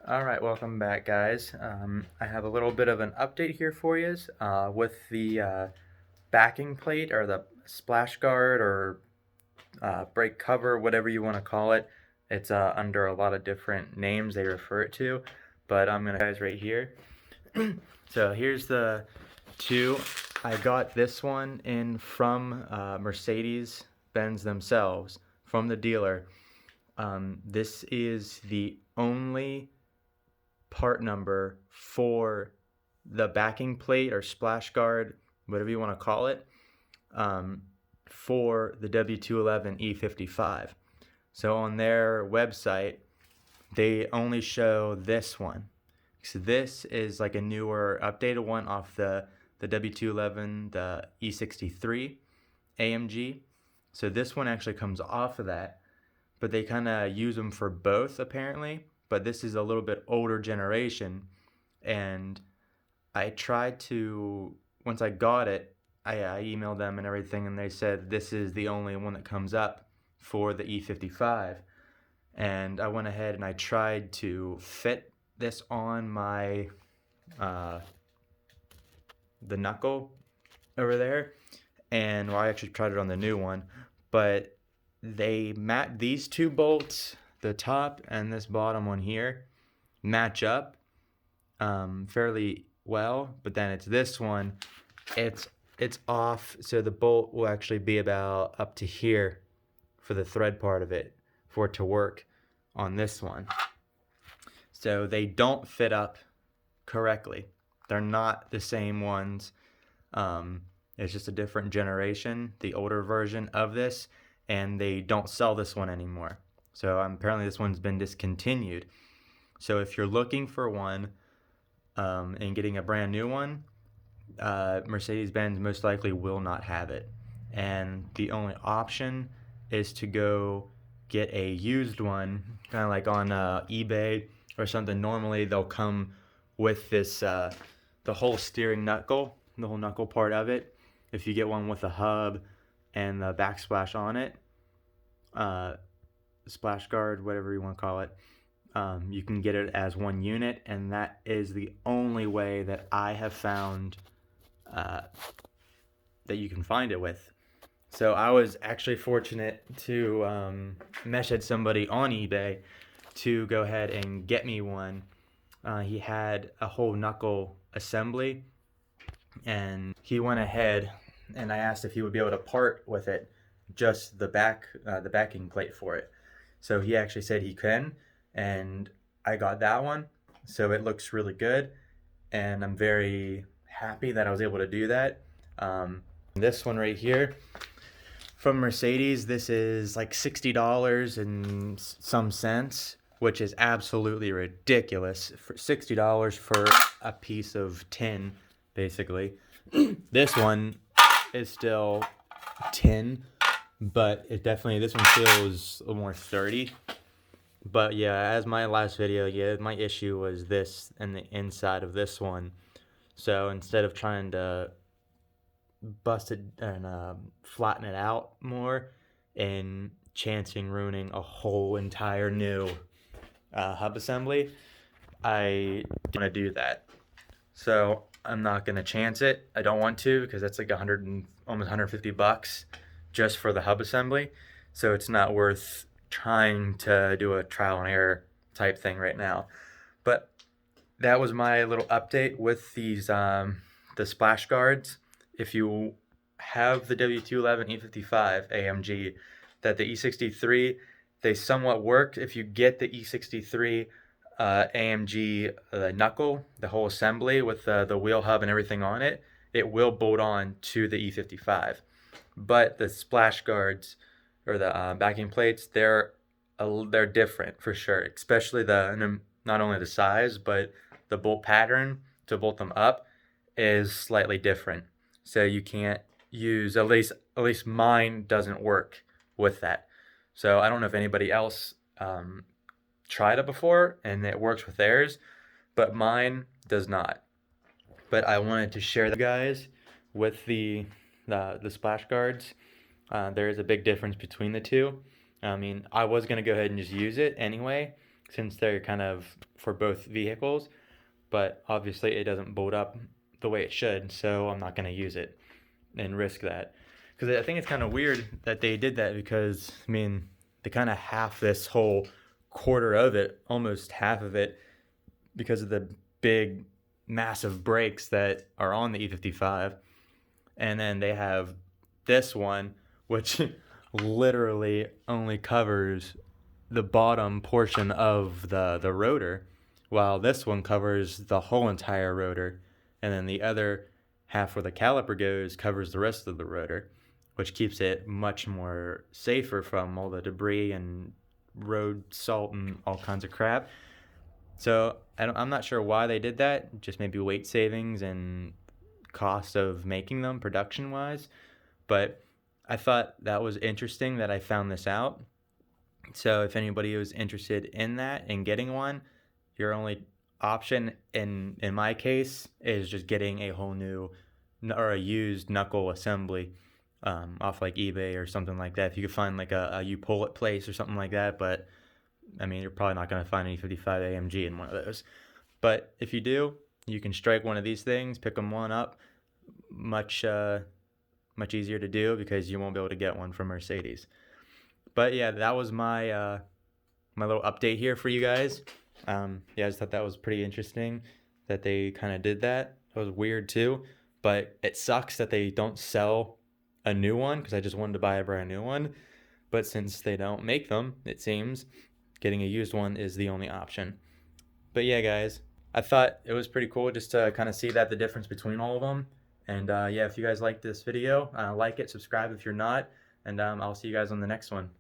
Alright, welcome back guys. I have a little bit of an update here for you with the backing plate or the splash guard or brake cover, whatever you want to call it. It's under a lot of different names they refer it to, but I'm going to guys right here. So here's the two. I got this one in from Mercedes-Benz themselves, from the dealer. This is the only part number for the backing plate or splash guard, whatever you want to call it, for the W211 E55. So on their website, they only show this one. So this is like a newer, updated one off the W211, the E63 AMG. So this one actually comes off of that, but they kind of use them for both apparently. But this is a little bit older generation, and I tried to, once I got it, I emailed them and everything, and they said this is the only one that comes up for the E55. And I went ahead and I tried to fit this on my the knuckle over there, and well, I actually tried it on the new one, but these two bolts, the top and this bottom one here, match up fairly well, but then it's this one, it's off, so the bolt will actually be about up to here for the thread part of it for it to work on this one. So they don't fit up correctly. They're not the same ones. It's just a different generation, the older version of this, and they don't sell this one anymore. So apparently this one's been discontinued. So if you're looking for one and getting a brand new one, Mercedes-Benz most likely will not have it. And the only option is to go get a used one, kind of like on eBay or something. Normally they'll come with this, the whole steering knuckle, the whole knuckle part of it. If you get one with a hub and the backsplash on it, splash guard, whatever you want to call it, you can get it as one unit, and that is the only way that I have found that you can find it with. So I was actually fortunate to message somebody on eBay to go ahead and get me one. He had a whole knuckle assembly, and he went ahead, and I asked if he would be able to part with it, just the backing plate for it. So he actually said he can, and I got that one. So it looks really good, and I'm very happy that I was able to do that. This one right here from Mercedes, this is like $60 and some cents, which is absolutely ridiculous. For $60 for a piece of tin, basically. This one is still tin, but it definitely, this one feels a little more sturdy. But yeah, as my last video, yeah, my issue was this and the inside of this one. So instead of trying to bust it and flatten it out more and chancing ruining a whole entire new hub assembly, I don't want to do that. So I'm not going to chance it. I don't want to, because that's like almost 150 bucks just for the hub assembly. So it's not worth trying to do a trial and error type thing right now. But that was my little update with these the splash guards. If you have the W211 E55 AMG, that the E63, they somewhat work. If you get the E63 AMG knuckle, the whole assembly with the wheel hub and everything on it, it will bolt on to the E55. But the splash guards or the backing plates, they're different for sure. Especially not only the size, but the bolt pattern to bolt them up is slightly different. So you can't use, at least mine doesn't work with that. So I don't know if anybody else tried it before and it works with theirs, but mine does not. But I wanted to share that, guys, with the splash guards. There is a big difference between the two. I mean, I was going to go ahead and just use it anyway, since they're kind of for both vehicles, but obviously it doesn't bolt up the way it should, so I'm not going to use it and risk that. Because I think it's kind of weird that they did that, because, I mean, they kind of half this whole quarter of it, almost half of it, because of the big, massive brakes that are on the E55. And then they have this one, which literally only covers the bottom portion of the rotor, while this one covers the whole entire rotor. And then the other half where the caliper goes covers the rest of the rotor, which keeps it much more safer from all the debris and road salt and all kinds of crap. So I'm not sure why they did that, just maybe weight savings and cost of making them production wise. But I thought that was interesting that I found this out. So if anybody was interested in that and getting one, your only option in my case is just getting a whole new or a used knuckle assembly off like eBay or something like that. If you could find like a you pull it place or something like that, but I mean, you're probably not going to find any 55 AMG in one of those. But if you do, you can strike one of these things, pick them one up. Much easier to do because you won't be able to get one from Mercedes. But yeah, that was my my little update here for you guys. Yeah, I just thought that was pretty interesting that they kind of did that. It was weird too, but it sucks that they don't sell a new one, because I just wanted to buy a brand new one. But since they don't make them, it seems getting a used one is the only option. But yeah, guys, I thought it was pretty cool just to kind of see that the difference between all of them. And yeah, if you guys like this video, like it, subscribe if you're not, and I'll see you guys on the next one.